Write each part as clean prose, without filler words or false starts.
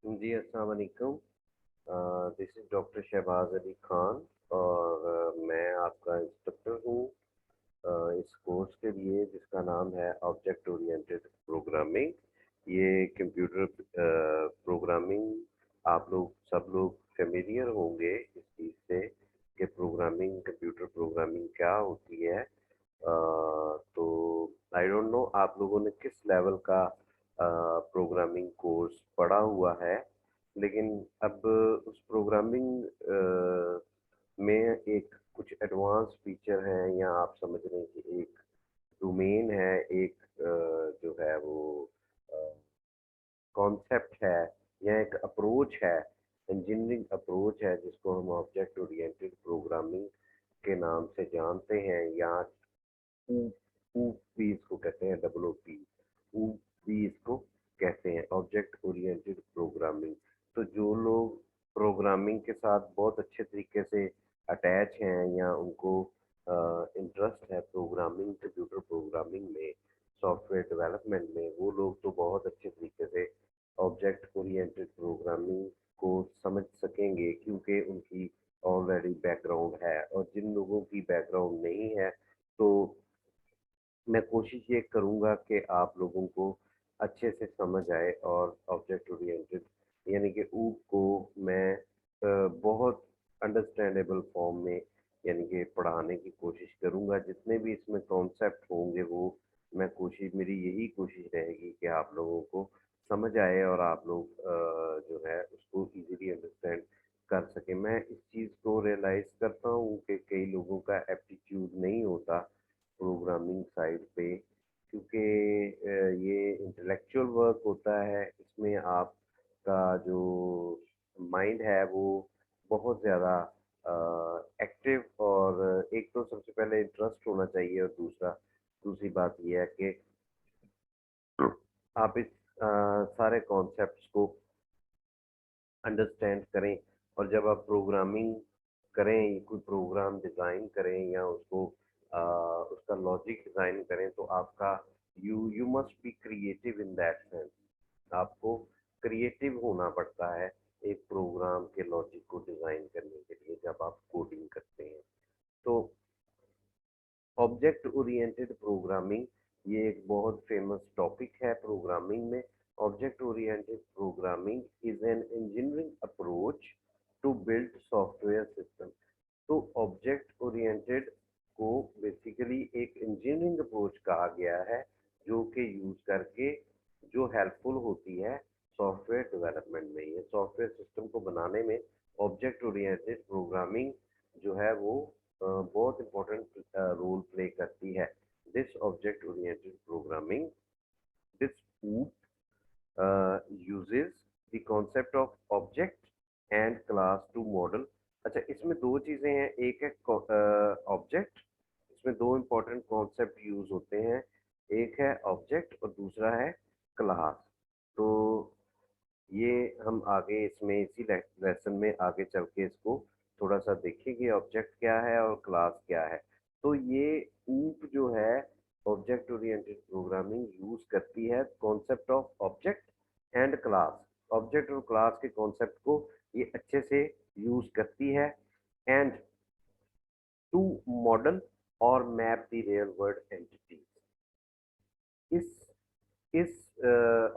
जी, अस्सलाम वालेकुम। This is doctor Shahbaz Ali Khan और मैं आपका इंस्ट्रक्टर हूँ इस कोर्स के लिए जिसका नाम है ऑब्जेक्ट ओरिएंटेड प्रोग्रामिंग। ये कंप्यूटर प्रोग्रामिंग आप लोग सब लोग फेमिलियर होंगे इस चीज़ से कि प्रोग्रामिंग कंप्यूटर प्रोग्रामिंग क्या होती है। तो आई डोंट नो आप लोगों ने किस लेवल का प्रोग्रामिंग कोर्स पढ़ा हुआ है, लेकिन अब उस प्रोग्रामिंग में एक कुछ एडवांस फीचर हैं या आप समझ लें कि एक डोमेन है, एक जो है वो कॉन्सेप्ट है या एक अप्रोच है, इंजीनियरिंग अप्रोच है जिसको हम ऑब्जेक्ट ओरिएंटेड प्रोग्रामिंग के नाम से जानते हैं या ऊ ऊ भी इसको कहते हैं, डबल ओ पी, ऊ भी इसको कहते हैं, ऑब्जेक्ट ओरिएंटेड प्रोग्रामिंग। तो जो लोग प्रोग्रामिंग के साथ बहुत अच्छे तरीके से अटैच हैं या उनको इंटरेस्ट है प्रोग्रामिंग, कंप्यूटर प्रोग्रामिंग में, सॉफ्टवेयर डेवलपमेंट में, वो लोग तो बहुत अच्छे तरीके से ऑब्जेक्ट ओरिएंटेड प्रोग्रामिंग को समझ सकेंगे क्योंकि उनकी ऑलरेडी बैकग्राउंड है। और जिन लोगों की बैकग्राउंड नहीं है तो मैं कोशिश ये करूँगा कि आप लोगों को अच्छे से समझ आए और ऑब्जेक्ट ओरिएंटेड यानी कि ऊप को मैं बहुत अंडरस्टैंडेबल फॉर्म में यानी कि पढ़ाने की कोशिश करूँगा। जितने भी इसमें कॉन्सेप्ट होंगे वो मेरी यही कोशिश रहेगी कि आप लोगों को समझ आए और आप लोग जो है उसको इजीली अंडरस्टैंड कर सकें। मैं इस चीज़ को रियलाइज़ करता हूँ कि कई लोगों का एप्टीट्यूड नहीं होता प्रोग्रामिंग साइड पे, क्योंकि ये इंटेलेक्चुअल वर्क होता है। इसमें आपका जो माइंड है वो बहुत ज़्यादा एक्टिव, और एक तो सबसे पहले इंटरेस्ट होना चाहिए और दूसरी बात ये है कि आप इस सारे कॉन्सेप्ट्स को अंडरस्टैंड करें। और जब आप प्रोग्रामिंग करें, कोई प्रोग्राम डिज़ाइन करें या उसका लॉजिक डिज़ाइन करें तो आपका you must be creative in that sense. आपको क्रिएटिव होना पड़ता है एक प्रोग्राम के लॉजिक को डिज़ाइन करने के लिए जब आप कोडिंग करते हैं। तो ऑब्जेक्ट ओरिएंटेड प्रोग्रामिंग ये एक बहुत फेमस टॉपिक है प्रोग्रामिंग में। Object oriented programming is an engineering approach to build software system. तो ऑब्जेक्ट ओरिएंटेड को बेसिकली एक इंजीनियरिंग अप्रोच कहा गया है जो कि यूज करके जो हेल्पफुल होती है सॉफ्टवेयर डेवलपमेंट में, ये सॉफ्टवेयर सिस्टम को बनाने में ऑब्जेक्ट ओरिएंटेड प्रोग्रामिंग जो है वो बहुत इंपॉर्टेंट रोल प्ले करती है। This object oriented programming, this uses the concept of object and class to model। अच्छा, इसमें दो चीजें हैं, एक है ऑब्जेक्ट, इसमें दो इंपॉर्टेंट कॉन्सेप्ट यूज होते हैं, एक है ऑब्जेक्ट और दूसरा है क्लास। तो ये हम आगे इसमें इसी लेसन में आगे चल के इसको थोड़ा सा देखेंगे ऑब्जेक्ट क्या है और क्लास क्या है। तो ये ऊप जो है ऑब्जेक्ट ओरिएंटेड प्रोग्रामिंग यूज करती है concept of object and class. Object और क्लास के कॉन्सेप्ट को ये अच्छे से यूज करती है एंड टू मॉडल और map the real world entities. इस इस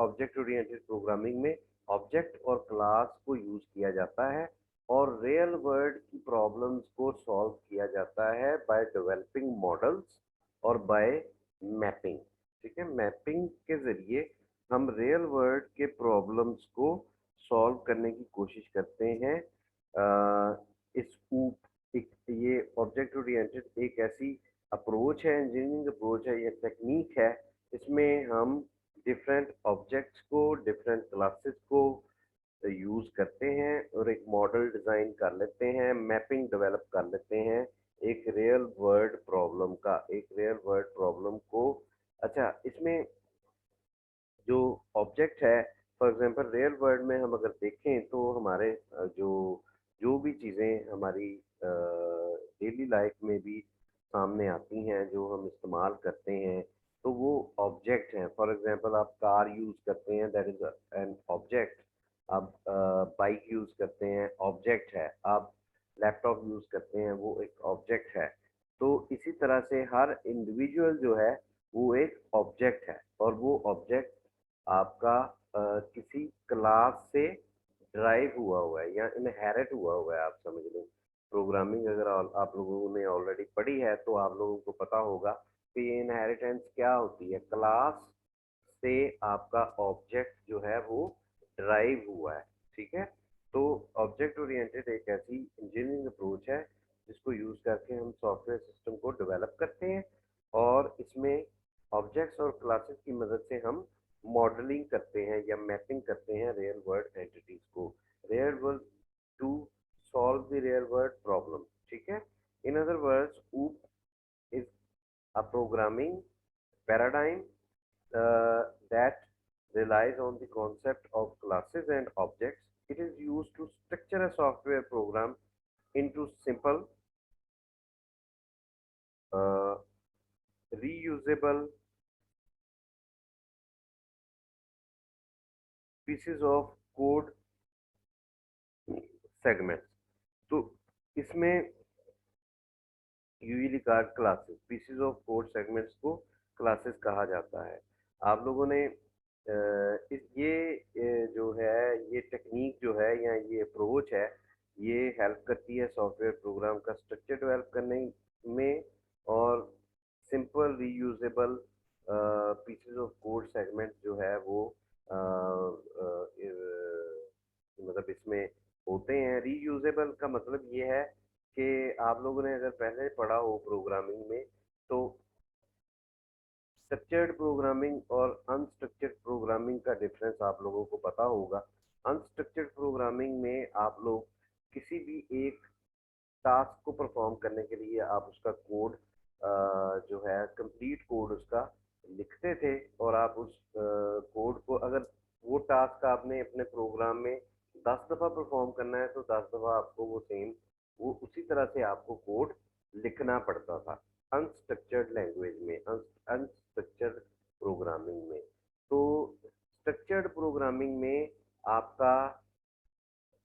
ऑब्जेक्ट ओरिएंटेड प्रोग्रामिंग में ऑब्जेक्ट और क्लास को यूज किया जाता है और रियल वर्ल्ड की प्रॉब्लम्स को सॉल्व किया जाता है बाय डेवलपिंग मॉडल्स और बाय मैपिंग। ठीक है, मैपिंग के जरिए हम रियल वर्ल्ड के प्रॉब्लम्स को सॉल्व करने की कोशिश करते हैं। इस ये ऑब्जेक्ट ओरिएंटेड एक ऐसी अप्रोच है, इंजीनियरिंग अप्रोच है, ये टेक्निक है। इसमें हम डिफरेंट ऑब्जेक्ट्स को, डिफरेंट क्लासेस को यूज करते हैं और एक मॉडल डिजाइन कर लेते हैं, मैपिंग डेवलप कर लेते हैं एक रियल वर्ल्ड प्रॉब्लम का, एक रियल वर्ल्ड प्रॉब्लम को। अच्छा, इसमें जो ऑब्जेक्ट है, फॉर एग्जांपल रियल वर्ल्ड में हम अगर देखें तो हमारे जो जो भी चीज़ें हमारी डेली लाइफ में भी सामने आती हैं, जो हम इस्तेमाल करते हैं, तो वो ऑब्जेक्ट हैं। फॉर एग्जांपल आप कार यूज़ करते हैं, दैट इज एन ऑब्जेक्ट। आप बाइक यूज करते हैं, ऑब्जेक्ट है। आप लैपटॉप यूज करते हैं, वो एक ऑब्जेक्ट है। तो इसी तरह से हर इंडिविजुअल जो है वो एक ऑब्जेक्ट है, और वो ऑब्जेक्ट आपका किसी क्लास से ड्राइव हुआ है या इनहेरिट हुआ है, आप समझ लो। प्रोग्रामिंग अगर आप लोगों ने ऑलरेडी पढ़ी है तो आप लोगों को पता होगा कि ये इनहेरिटेंस क्या होती है। क्लास से आपका ऑब्जेक्ट जो है वो ड्राइव हुआ है, ठीक है। तो ऑब्जेक्ट ओरिएंटेड एक ऐसी इंजीनियरिंग अप्रोच है जिसको यूज करके हम सॉफ्टवेयर सिस्टम को डेवलप करते हैं, और इसमें ऑब्जेक्ट्स और क्लासेस की मदद से हम मॉडलिंग करते हैं या मैपिंग करते हैं रियल वर्ल्ड एंटिटीज को, real world to solve the real world problem, ठीक है। In other words, OOP is a programming paradigm that relies on the concept of classes and objects. It is used to structure a software program into simple, uh, reusable pieces of code segments. तो इसमें usually card classes, pieces of code segments को classes कहा जाता है। आप लोगों ने जो है ये टेक्निक जो है या ये अप्रोच है, ये हेल्प करती है सॉफ्टवेयर प्रोग्राम का स्ट्रक्चर डेवलप करने में, और simple reusable pieces of code segment जो है वो मतलब इसमें होते हैं। रीयूजेबल का मतलब ये है कि आप लोगों ने अगर पहले पढ़ा हो प्रोग्रामिंग में, तो स्ट्रक्चर्ड प्रोग्रामिंग और अनस्ट्रक्चर्ड प्रोग्रामिंग का डिफरेंस आप लोगों को पता होगा। अनस्ट्रक्चर्ड प्रोग्रामिंग में आप लोग किसी भी एक टास्क को परफॉर्म करने के लिए आप उसका कोड जो है कंप्लीट कोड उसका लिखते थे, और आप उस कोड को, अगर वो टास्क आपने अपने प्रोग्राम में 10 दफ़ा परफॉर्म करना है तो 10 दफ़ा आपको वो सेम, वो उसी तरह से आपको कोड लिखना पड़ता था अनस्ट्रक्चर्ड लैंग्वेज में, अनस्ट्रक्चर्ड प्रोग्रामिंग में। तो स्ट्रक्चर्ड प्रोग्रामिंग में आपका,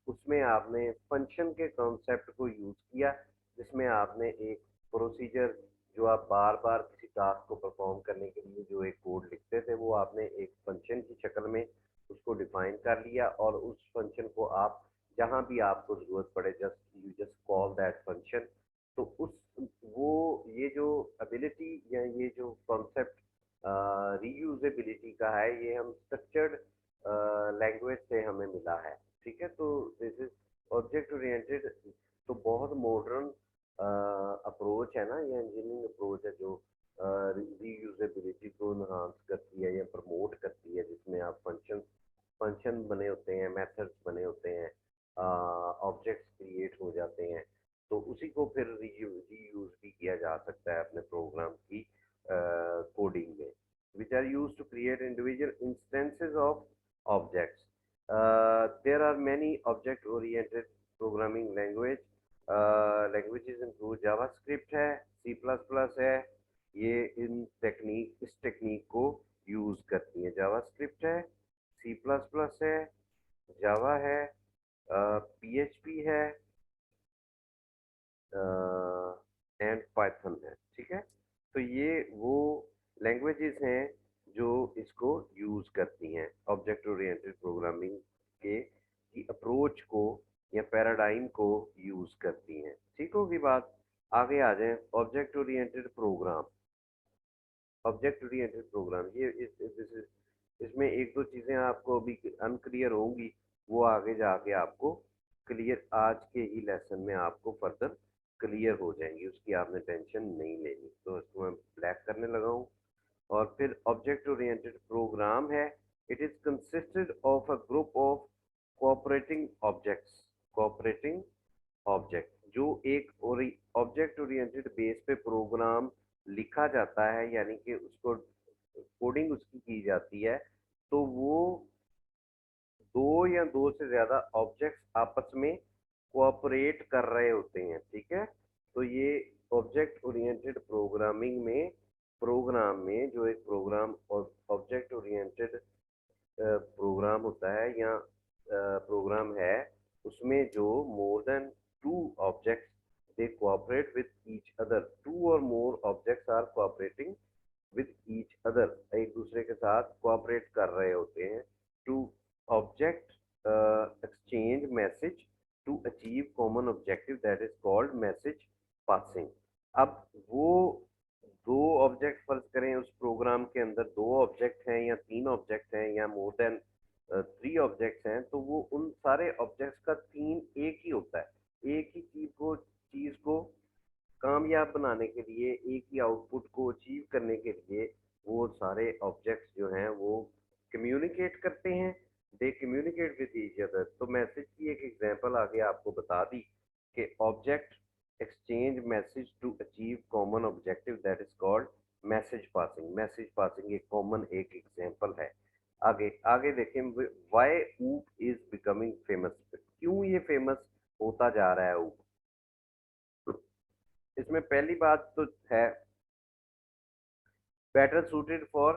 उसमें आपने फंक्शन के कॉन्सेप्ट को यूज किया, जिसमें आपने एक प्रोसीजर, जो आप बार बार किसी टास्क को परफॉर्म करने के लिए जो एक कोड लिखते थे, वो आपने एक फंक्शन की शक्ल में उसको डिफाइन कर लिया, और उस फंक्शन को आप जहां भी आपको जरूरत पड़े, जस्ट कॉल दैट फंक्शन। तो उस वो ये जो एबिलिटी या ये जो कॉन्सेप्ट रीयूजेबिलिटी का है, ये हम स्ट्रक्चर्ड लैंग्वेज से हमें मिला है, ठीक है। तो दिस इज ऑब्जेक्ट ओरिएंटेड। तो बहुत मॉडर्न अप्रोच है ना, ये इंजीनियरिंग अप्रोच है जो रीयूजेबिलिटी को इन्हांस करती है या प्रमोट करती है, जिसमें आप फंक्शन बने होते हैं, मेथड्स बने होते हैं, ऑब्जेक्ट्स क्रिएट हो जाते हैं, तो उसी को फिर रीयूज भी किया जा सकता है अपने प्रोग्राम की कोडिंग में, which are used to create individual instances of objects. There are many object-oriented programming language. Languages include JavaScript है, C++ है, ये इस टेक्निक को यूज करती है। जावास्क्रिप्ट है, C++ है, जावा है, PHP है, एंड पाइथन है, ठीक है। तो ये वो लैंग्वेजेस हैं जो इसको यूज करती हैं, ऑब्जेक्ट ओरिएंटेड प्रोग्रामिंग के की अप्रोच को या पैराडाइम को यूज करती हैं, ठीक होगी बात। आगे आ जाए, object oriented program. Object oriented program ये इसमें एक दो चीजें आपको अभी अनक्लियर होंगी, वो आगे जाके आपको क्लियर, आज के ही लेसन में आपको फर्दर क्लियर हो जाएंगी, उसकी आपने टेंशन नहीं लेनी। तो इसको मैं ब्लैक करने लगा हूँ। और फिर ऑब्जेक्ट ओरिएंटेड प्रोग्राम है, it is consisted of a group of cooperating objects. Cooperating object जो एक ऑब्जेक्ट ओरिएंटेड बेस पे प्रोग्राम लिखा जाता है, यानी कि उसको कोडिंग उसकी की जाती है, तो वो दो या दो से ज्यादा ऑब्जेक्ट्स आपस में कोऑपरेट कर रहे होते हैं, ठीक है। तो ये ऑब्जेक्ट ओरिएंटेड प्रोग्रामिंग में, प्रोग्राम में जो एक प्रोग्राम और ऑब्जेक्ट ओरिएंटेड प्रोग्राम होता है, या प्रोग्राम है उसमें जो more than two objects they cooperate with each other, two और more objects are cooperating with each other, एक दूसरे के साथ कोऑपरेट कर रहे होते हैं two object exchange message to achieve common objective that is called message passing. अब वो दो ऑब्जेक्ट फर्ज करें उस प्रोग्राम के अंदर दो ऑब्जेक्ट हैं या तीन ऑब्जेक्ट हैं या मोर देन थ्री ऑब्जेक्ट्स हैं, तो वो उन सारे ऑब्जेक्ट्स का थीम एक ही होता है। एक ही चीज को कामयाब बनाने के लिए, एक ही आउटपुट को अचीव करने के लिए वो सारे ऑब्जेक्ट्स जो हैं वो कम्युनिकेट करते हैं, they communicate with each other. तो मैसेज की एक एग्जांपल आगे आपको बता दी कि object exchange message to achieve common objective that is called message passing. Message passing एक कॉमन एक एग्जांपल है। आगे आगे देखें, व्हाई ऊप इज बिकमिंग फेमस, क्यों ये फेमस होता जा रहा है ऊप। इसमें पहली बात तो है better suited for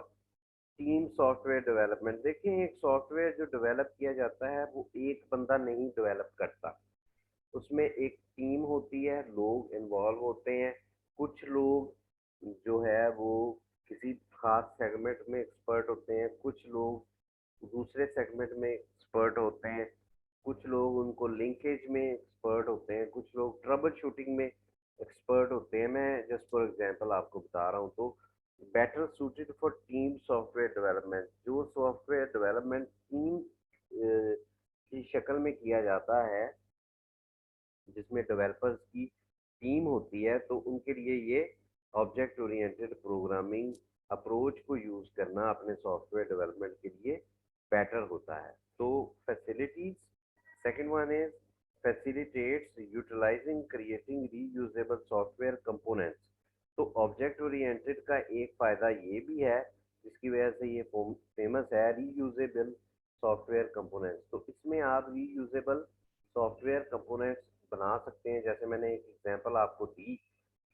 team software development. देखिए एक सॉफ्टवेयर जो डेवलप किया जाता है वो एक बंदा नहीं डेवलप करता, उसमें एक टीम होती है, लोग इन्वॉल्व होते हैं। कुछ लोग जो है वो किसी खास सेगमेंट में एक्सपर्ट होते हैं, कुछ लोग दूसरे सेगमेंट में एक्सपर्ट होते हैं, कुछ लोग उनको लिंकेज में एक्सपर्ट होते हैं, कुछ लोग ट्रबल शूटिंग में एक्सपर्ट होते हैं। मैं जस्ट फॉर एग्जांपल आपको बता रहा हूँ। तो better suited for team software development, जो सॉफ्टवेयर डेवलपमेंट टीम की शक्ल में किया जाता है जिसमें डेवलपर्स की टीम होती है, तो उनके लिए ये ऑब्जेक्ट ओरिएंटेड प्रोग्रामिंग अप्रोच को यूज करना अपने सॉफ्टवेयर डेवलपमेंट के लिए बेटर होता है। तो facilities, second one is facilitates utilizing creating reusable software components. तो ऑब्जेक्ट ओरिएंटेड का एक फायदा ये भी है जिसकी वजह से ये फेमस है, रीयूजेबल सॉफ्टवेयर कंपोनेंट्स। तो इसमें आप रीयूजेबल सॉफ्टवेयर कंपोनेंट्स बना सकते हैं। जैसे मैंने एक एग्जांपल आपको दी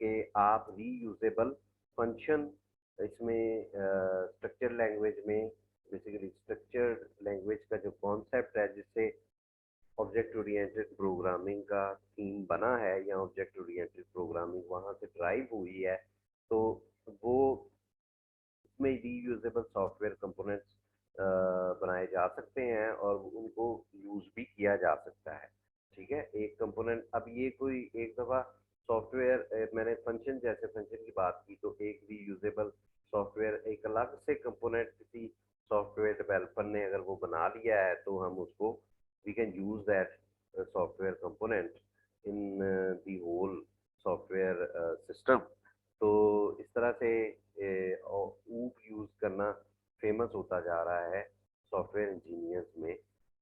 कि आप रीयूजेबल फंक्शन इसमें स्ट्रक्चर लैंग्वेज में, बेसिकली स्ट्रक्चर्ड लैंग्वेज का जो कॉन्सेप्ट है जिससे ऑब्जेक्ट ओरिएंटेड प्रोग्रामिंग का थीम बना है या ऑब्जेक्ट ओरिएंटेड प्रोग्रामिंग वहाँ से ड्राइव हुई है, तो वो उसमें रीयूजेबल सॉफ्टवेयर कंपोनेंट्स बनाए जा सकते हैं और उनको यूज भी किया जा सकता है। ठीक है, एक कंपोनेंट, अब ये कोई एक दफ़ा सॉफ्टवेयर, मैंने फंक्शन जैसे फंक्शन की बात की, तो एक रीयूजेबल सॉफ्टवेयर एक अलग से कंपोनेंट किसी सॉफ्टवेयर डेवलपर ने अगर वो बना लिया है तो हम उसको we can use that software component in the whole software system. तो इस तरह से ऊप यूज करना फेमस होता जा रहा है सॉफ्टवेयर इंजीनियर्स में।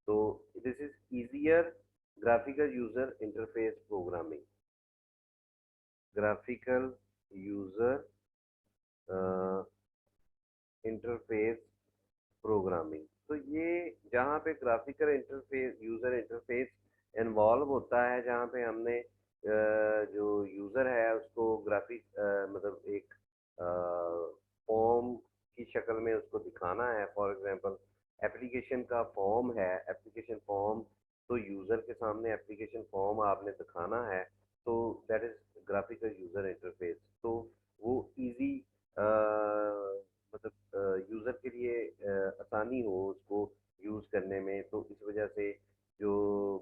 तो this is easier graphical user interface programming, graphical user interface programming. तो ये जहाँ पे graphical interface user interface involve होता है, जहाँ पे हमने जो यूजर है उसको ग्राफिक मतलब एक फॉर्म की शक्ल में उसको दिखाना है। फॉर एग्जांपल एप्लीकेशन का फॉर्म है, एप्लीकेशन फॉर्म, तो यूजर के सामने एप्लीकेशन फॉर्म आपने दिखाना है, तो that is graphical user interface. तो वो इजी मतलब यूजर के लिए आसानी हो उसको यूज करने में। तो इस वजह से जो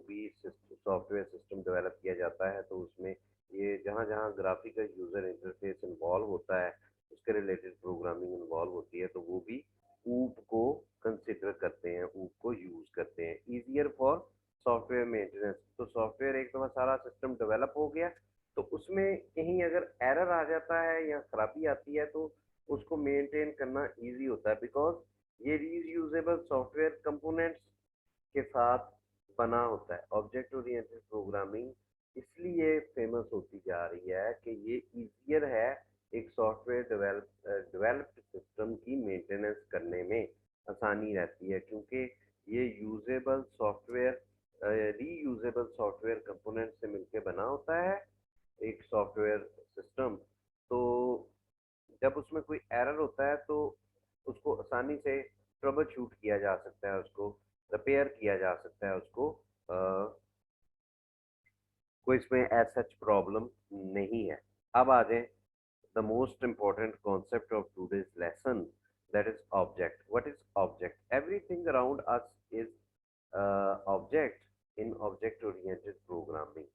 भी सॉफ्टवेयर सिस्टम डेवलप किया जाता है तो उसमें ये जहाँ जहाँ ग्राफिकल यूजर इंटरफेस इन्वॉल्व होता है उसके रिलेटेड प्रोग्रामिंग इन्वॉल्व होती है, तो वो भी ऊप को कंसिडर करते हैं, ऊप को यूज करते हैं। इजियर फॉर सॉफ्टवेयर मेंटेनेंस, तो सॉफ्टवेयर एक दफा सारा सिस्टम डेवलप हो गया तो उसमें कहीं अगर एरर आ जाता है या खराबी आती है तो उसको मेंटेन करना इजी होता है, बिकॉज ये रीयूजेबल सॉफ्टवेयर कंपोनेंट्स के साथ बना होता है। ऑब्जेक्ट ओरिएंटेड प्रोग्रामिंग इसलिए फेमस होती जा रही है कि ये इजियर है एक सॉफ्टवेयर डेवलप्ड सिस्टम की मेंटेनेंस करने में आसानी रहती है, क्योंकि ये usable software reusable software component से मिलकर बना होता है एक सॉफ्टवेयर सिस्टम। तो जब उसमें कोई एरर होता है तो उसको आसानी से ट्रबल शूट किया जा सकता है, उसको रिपेयर किया जा सकता है उसको। कोई इसमें एज सच प्रॉब्लम नहीं है। अब आ जाए the most important concept of today's lesson, that is object. What is object? Everything around us is object in object oriented programming.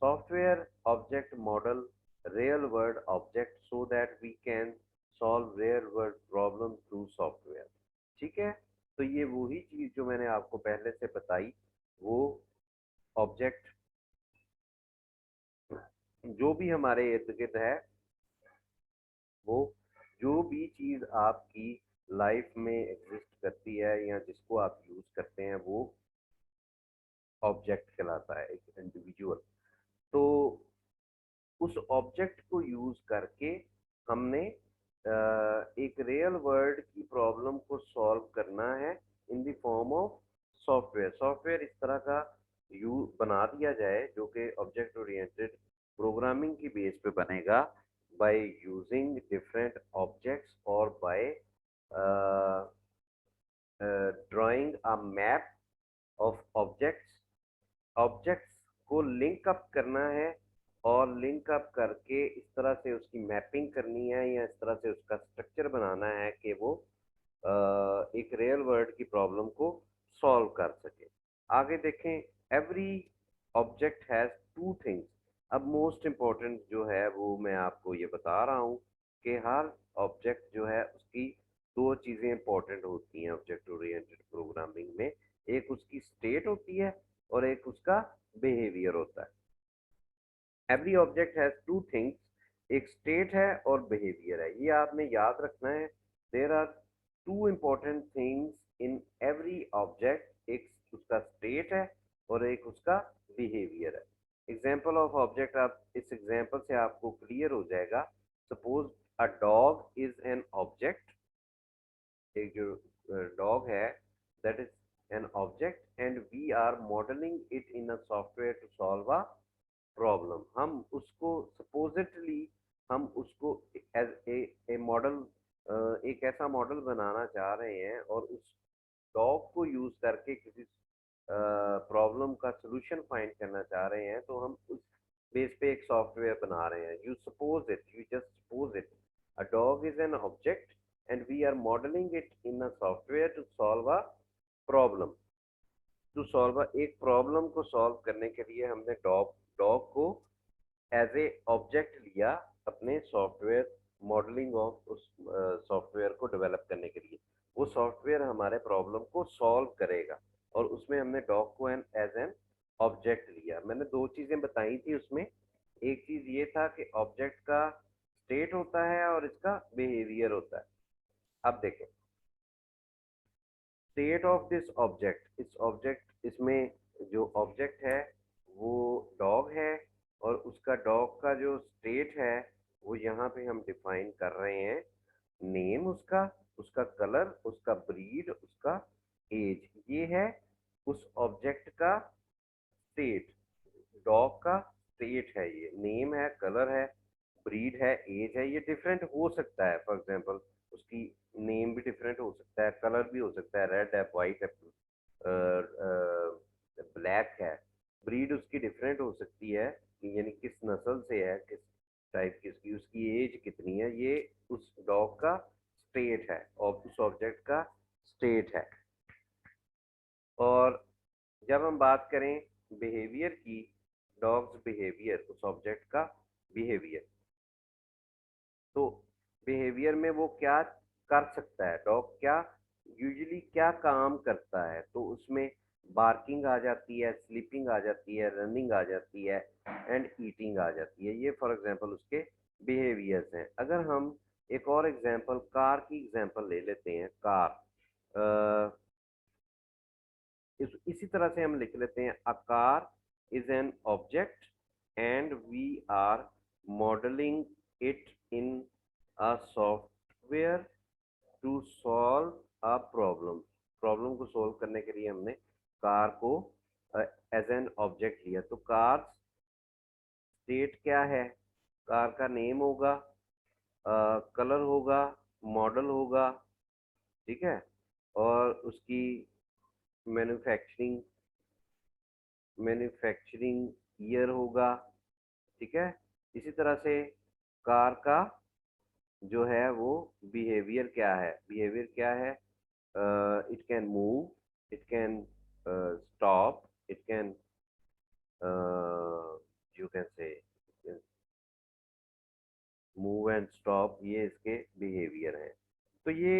Software object model real world object so that we can solve real world problem through software। ठीक है, तो ये वही चीज जो मैंने आपको पहले से बताई, वो ऑब्जेक्ट जो भी हमारे इर्द गिर्द है, वो जो भी चीज आपकी लाइफ में एग्जिस्ट करती है या जिसको आप यूज करते हैं, वो ऑब्जेक्ट कहलाता है, एक इंडिविजुअल। तो उस ऑब्जेक्ट को यूज करके हमने एक रियल वर्ल्ड की प्रॉब्लम को सॉल्व करना है in the form of software. Software इस तरह का यू बना दिया जाए जो कि ऑब्जेक्ट ओरिएंटेड प्रोग्रामिंग की बेस पे बनेगा, बाय यूजिंग डिफरेंट ऑब्जेक्ट्स और by drawing a map of objects. Objects को लिंक अप करना है और लिंक अप करके इस तरह से उसकी मैपिंग करनी है या इस तरह से उसका स्ट्रक्चर बनाना है कि वो एक रियल वर्ल्ड की प्रॉब्लम को सॉल्व कर सके। आगे देखें, every object has two things. अब मोस्ट इम्पोर्टेंट जो है वो मैं आपको ये बता रहा हूँ कि हर ऑब्जेक्ट जो है उसकी दो चीज़ें इंपॉर्टेंट होती हैं ऑब्जेक्ट ओरिएंटेड प्रोग्रामिंग में। एक उसकी स्टेट होती है और एक उसका बिहेवियर होता है। Every object has two things, एक स्टेट है और बिहेवियर है, ये आपने याद रखना है। There are two important things in every object, एक उसका स्टेट है और एक उसका बिहेवियर है। एग्जाम्पल ऑफ ऑब्जेक्ट, आप इस एग्जाम्पल से आपको क्लियर हो जाएगा। Suppose a dog is an object, एक जो डॉग है that is an object and we are modelling it in a software to solve a problem. हम उसको सपोजिटली हम उसको एज ए मॉडल, एक ऐसा मॉडल बनाना चाह रहे हैं और उस डॉग को यूज करके किसी प्रॉब्लम का सोल्यूशन फाइंड करना चाह रहे हैं, तो हम उस बेस पे एक सॉफ्टवेयर बना रहे हैं। You suppose it, you just suppose it, a dog is an object and we are modelling it in a software to solve a problem. To solve एक प्रॉब्लम को सॉल्व करने के लिए हमने डॉग डॉग को एज ए ऑब्जेक्ट लिया अपने software modelling of उस सॉफ्टवेयर को डेवलप करने के लिए। वो सॉफ्टवेयर हमारे प्रॉब्लम को सॉल्व करेगा और उसमें हमने डॉग को एज एन ऑब्जेक्ट लिया। मैंने दो चीजें बताई थी उसमें, एक चीज ये था कि ऑब्जेक्ट का स्टेट होता है और इसका बिहेवियर होता है। अब देखें स्टेट ऑफ दिस ऑब्जेक्ट, इस ऑब्जेक्ट इसमें जो ऑब्जेक्ट है वो डॉग है और उसका डॉग का जो स्टेट है वो यहाँ पे हम डिफाइन कर रहे हैं। नेम उसका, उसका कलर, उसका ब्रीड, उसका एज, ये है उस ऑब्जेक्ट का स्टेट। डॉग का स्टेट है, ये नेम है, कलर है, ब्रीड है, एज है। ये डिफरेंट हो सकता है, फॉर एग्जांपल उसकी नेम भी डिफरेंट हो सकता है, कलर भी हो सकता है, रेड है, वाइट है, ब्लैक है। ब्रीड उसकी डिफरेंट हो सकती है, यानी किस नस्ल से है, किस टाइप की उसकी, उसकी एज कितनी है, ये उस डॉग का स्टेट है और उस ऑब्जेक्ट का स्टेट है। और जब हम बात करें बिहेवियर की, डॉग्स बिहेवियर, उस ऑब्जेक्ट का बिहेवियर, तो बिहेवियर में वो क्या कर सकता है, डॉग क्या यूजुअली क्या काम करता है, तो उसमें बार्किंग आ जाती है, स्लीपिंग आ जाती है, रनिंग आ जाती है एंड ईटिंग आ जाती है। ये फॉर एग्जांपल उसके बिहेवियर्स हैं। अगर हम एक और एग्जांपल कार की एग्जांपल ले लेते हैं, कार इसी तरह से हम लिख लेते हैं, a car is an object and we are modelling it in a software to solve a problem. Problem को सॉल्व करने के लिए हमने कार को एज एन ऑब्जेक्ट लिया। तो कार स्टेट क्या है, कार का नेम होगा, कलर होगा, मॉडल होगा, ठीक है, और उसकी मैन्युफैक्चरिंग मैन्युफैक्चरिंग ईयर होगा, ठीक है। इसी तरह से कार का जो है वो बिहेवियर क्या है, बिहेवियर क्या है, it can move, it can stop, it can you can say move and stop, ये इसके बिहेवियर हैं। तो ये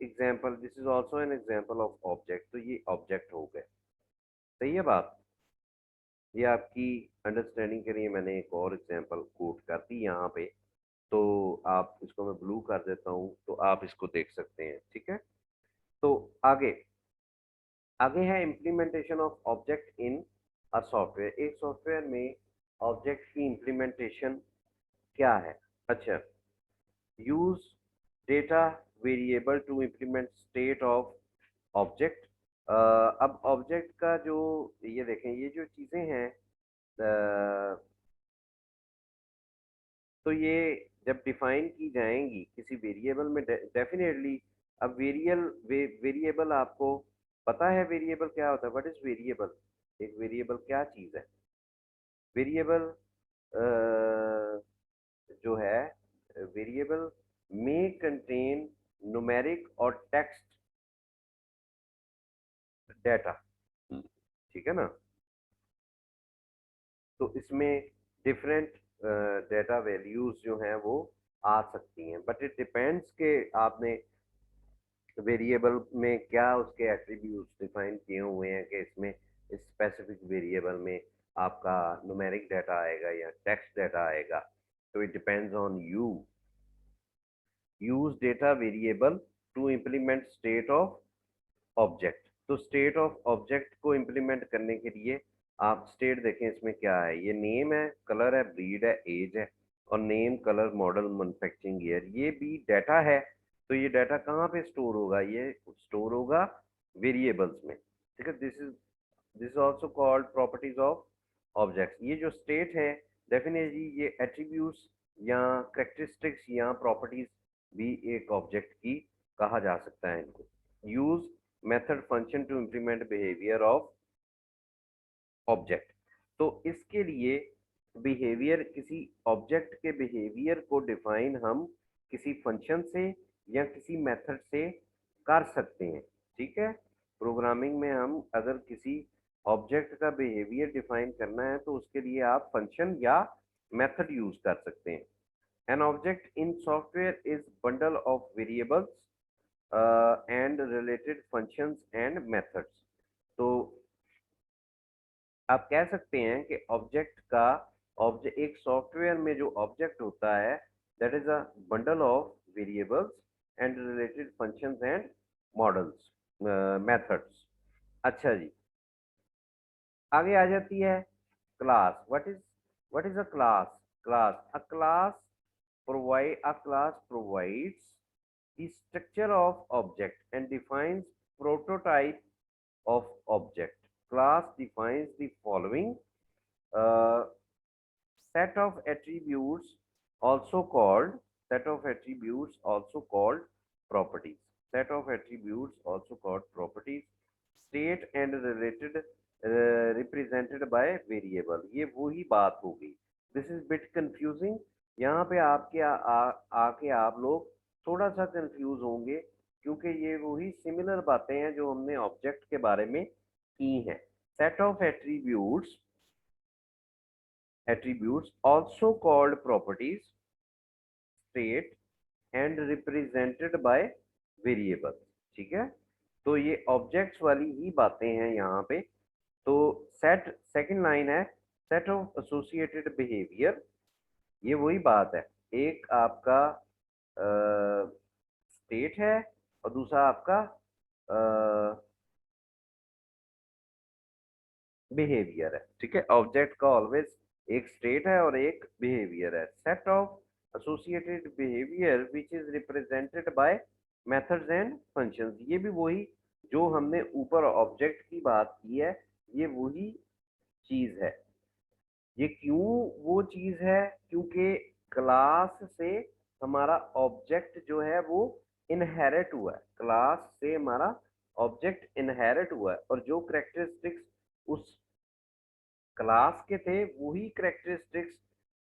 example, this is also an example of object, तो ये ऑब्जेक्ट हो गए। सही है बात। ये आपकी अंडरस्टैंडिंग के लिए मैंने एक और एग्जाम्पल कोट कर दी यहाँ पे, तो आप इसको मैं ब्लू कर देता हूँ तो आप इसको देख सकते हैं, ठीक है। तो आगे आगे है implementation of object in a software. एक सॉफ्टवेयर में ऑब्जेक्ट की इम्प्लीमेंटेशन क्या है। अच्छा, use data variable to implement state of object. अब ऑब्जेक्ट का जो, ये देखें, ये जो चीजें हैं, तो ये जब डिफाइन की जाएंगी किसी वेरिएबल में, डेफिनेटली अब वेरिएबल आपको पता है वेरिएबल क्या होता है, व्हाट इज वेरिएबल। एक वेरिएबल क्या चीज है। वेरिएबल जो है, वेरिएबल में कंटेन न्यूमेरिक और टेक्स्ट डेटा, ठीक है ना। तो इसमें डिफरेंट डेटा वैल्यूज जो हैं वो आ सकती हैं, बट इट डिपेंड्स के आपने वेरिएबल में क्या उसके एट्रीब्यूट्स डिफाइन किए हुए हैं, कि इसमें इस स्पेसिफिक वेरिएबल में आपका न्यूमेरिक डाटा आएगा या टेक्स्ट डाटा आएगा। तो it depends on you. Use data variable to implement state of object. तो स्टेट ऑफ ऑब्जेक्ट को इम्प्लीमेंट करने के लिए आप स्टेट देखें, इसमें क्या है, ये नेम है, कलर है, ब्रीड है, एज है, और name, colour, model, manufacturing year, ये भी डाटा है। तो ये डाटा कहाँ पे स्टोर होगा, ये स्टोर होगा वेरिएबल्स में, ठीक है। This is also called properties of objects. ये जो स्टेट है, डेफिनेटली ये एट्रीब्यूट्स या करेक्टरिस्टिक्स या प्रॉपर्टीज भी एक ऑब्जेक्ट की कहा जा सकता है इनको। Use method function to implement behaviour of object. तो इसके लिए बिहेवियर, किसी ऑब्जेक्ट के बिहेवियर को डिफाइन हम किसी फंक्शन से या किसी मेथड से कर सकते हैं, ठीक है। प्रोग्रामिंग में हम अगर किसी ऑब्जेक्ट का बिहेवियर डिफाइन करना है तो उसके लिए आप फंक्शन या मेथड यूज कर सकते हैं। An object in software is bundle of variables and related functions and methods. तो आप कह सकते हैं कि ऑब्जेक्ट का, ऑब्जेक्ट, एक सॉफ्टवेयर में जो ऑब्जेक्ट होता है, that is a bundle of variables and related functions and models, methods. अच्छा जी, आगे आ जाती है class. What is a class. Class provides the structure of object and defines prototype of object. Class defines the following uh, set of attributes, also called properties. Set of attributes also called properties, state and related, represented by variable। ये वही बात होगी। This is bit confusing. यहाँ पे आपके आके आप लोग थोड़ा सा कंफ्यूज होंगे, क्योंकि ये वही सिमिलर बातें हैं जो हमने ऑब्जेक्ट के बारे में की हैं। Set of attributes also called properties, state and represented by variables, ठीक है। तो ये ऑब्जेक्ट्स वाली ही बातें हैं यहाँ पे। तो सेट, सेकंड लाइन है सेट ऑफ एसोसिएटेड बिहेवियर। ये वही बात है, एक आपका स्टेट है और दूसरा आपका बिहेवियर है, ठीक है। ऑब्जेक्ट का ऑलवेज एक स्टेट है और एक बिहेवियर है। Set of associated behaviour which is represented by methods and functions. ये भी वही जो हमने ऊपर ऑब्जेक्ट की बात की है, ये वही चीज है। ये क्यों वो चीज है, क्योंकि क्लास से हमारा ऑब्जेक्ट जो है वो इनहेरिट हुआ है, क्लास से हमारा ऑब्जेक्ट इनहेरिट हुआ है और जो करेक्टरिस्टिक्स उस क्लास के थे वही करेक्टरिस्टिक्स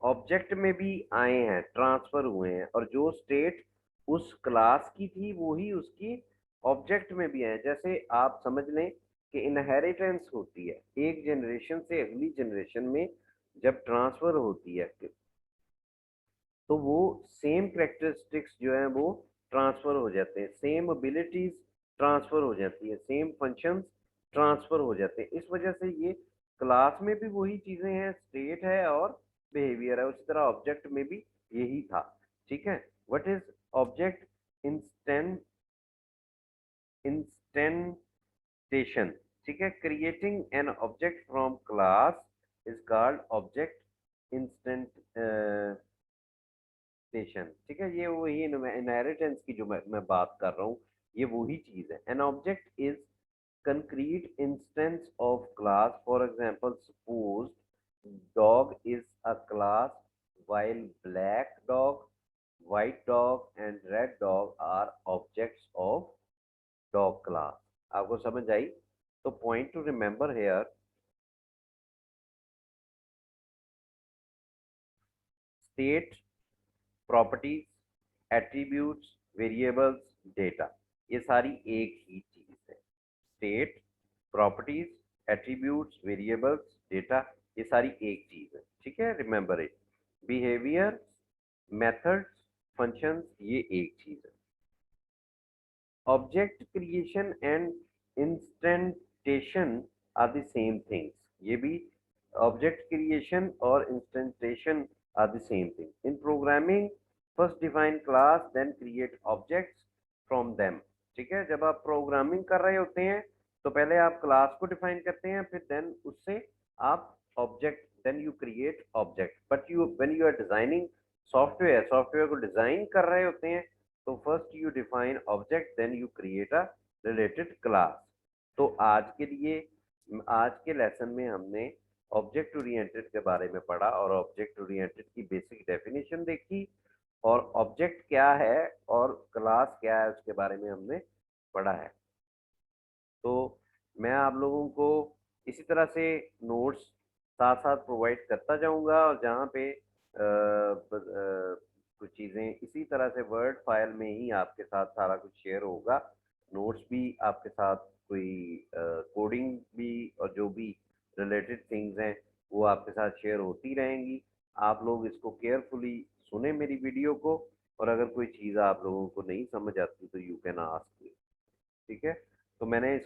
ऑब्जेक्ट में भी आए हैं, ट्रांसफर हुए हैं, और जो स्टेट उस क्लास की थी वही उसकी ऑब्जेक्ट में भी आए। जैसे आप समझ लें कि इनहेरिटेंस होती है, एक जनरेशन से अगली जनरेशन में जब ट्रांसफर होती है तो वो सेम करेक्टरिस्टिक्स जो है वो ट्रांसफर हो जाते हैं, सेम एबिलिटीज ट्रांसफर हो जाती है, सेम फंक्शंस ट्रांसफर हो जाते हैं। इस वजह से ये क्लास में भी वही चीजें हैं, स्टेट है और बिहेवियर है, उसी तरह ऑब्जेक्ट में भी यही था। ठीक है, व्हाट इज ऑब्जेक्ट इंस्टेंट इंस्टेंटेशन। ठीक है, creating an object from class is called object instant station. ठीक है, ये वही इनहेरिटेंस की जो मैं बात कर रहा हूँ, ये वही चीज है। An object is concrete instance of class. For example, suppose dog is a class while black dog, white dog and red dog are objects of dog class. आपको समझ आई? तो point to remember here, state, properties, attributes, variables, data, ये सारी एक ही चीज है। State, properties, attributes, variables, data, ये सारी एक चीज है। ठीक है, remember it. Behaviour, methods, functions, ये एक चीज है। Object creation and instantiation are the same things. ये भी ऑब्जेक्ट क्रिएशन और instantiation are the same thing. In programming first define class then create objects from them. ठीक है, जब आप प्रोग्रामिंग कर रहे होते हैं तो पहले आप क्लास को डिफाइन करते हैं, फिर देन उससे आप object, then you create object. But you when you are designing software को डिजाइन कर रहे होते हैं तो first you define object then you create a related class. तो आज के लिए, आज के लेसन में हमने ऑब्जेक्ट ओरिएंटेड के बारे में पढ़ा और ऑब्जेक्ट ओरिएंटेड की बेसिक डेफिनेशन देखी, और ऑब्जेक्ट क्या है और क्लास क्या है उसके बारे में हमने पढ़ा है। तो मैं आप लोगों को इसी तरह से नोट्स साथ साथ प्रोवाइड करता जाऊंगा, और जहाँ पे कुछ चीज़ें इसी तरह से वर्ड फाइल में ही आपके साथ सारा कुछ शेयर होगा। नोट्स भी आपके साथ, कोई कोडिंग भी, और जो भी रिलेटेड थिंग्स हैं वो आपके साथ शेयर होती रहेंगी। आप लोग इसको केयरफुली सुने मेरी वीडियो को, और अगर कोई चीज़ आप लोगों को नहीं समझ आती तो यू कैन आस्क मी। ठीक है, तो मैं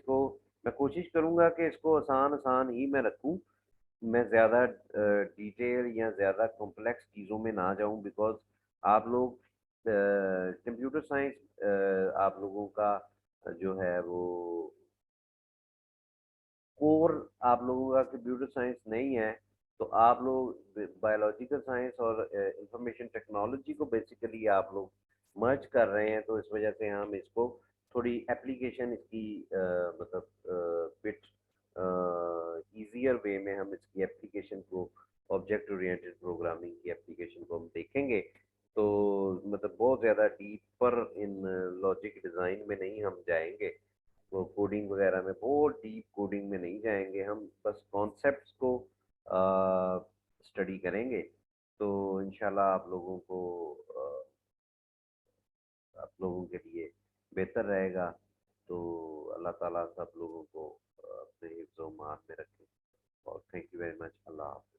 कोशिश करूंगा कि इसको आसान आसान ही मैं रखूं, मैं ज़्यादा डिटेल या ज़्यादा कॉम्प्लेक्स चीज़ों में ना जाऊं, बिकॉज आप लोग कंप्यूटर साइंस आप लोगों का जो है वो कोर, आप लोगों का कंप्यूटर साइंस नहीं है, तो आप लोग बायोलॉजिकल साइंस और इंफॉर्मेशन टेक्नोलॉजी को बेसिकली आप लोग मर्ज कर रहे हैं, तो इस वजह से हम इसको थोड़ी एप्लीकेशन इसकी मतलब बिट इजियर वे में हम इसकी एप्लीकेशन को, ऑब्जेक्ट ओरिएंटेड प्रोग्रामिंग की एप्लीकेशन को हम देखेंगे। तो मतलब बहुत ज़्यादा डीपर इन लॉजिक डिज़ाइन में नहीं हम जाएंगे, वो कोडिंग वगैरह में बहुत डीप कोडिंग में नहीं जाएंगे, हम बस कॉन्सेप्ट्स को स्टडी करेंगे। तो इंशाल्लाह आप लोगों के लिए बेहतर रहेगा। तो अल्लाह ताला सब लोगों को अपने हिफ्ज़-ओ-मान में रखे, और थैंक यू वेरी मच। अल्लाह हाफ़िज़।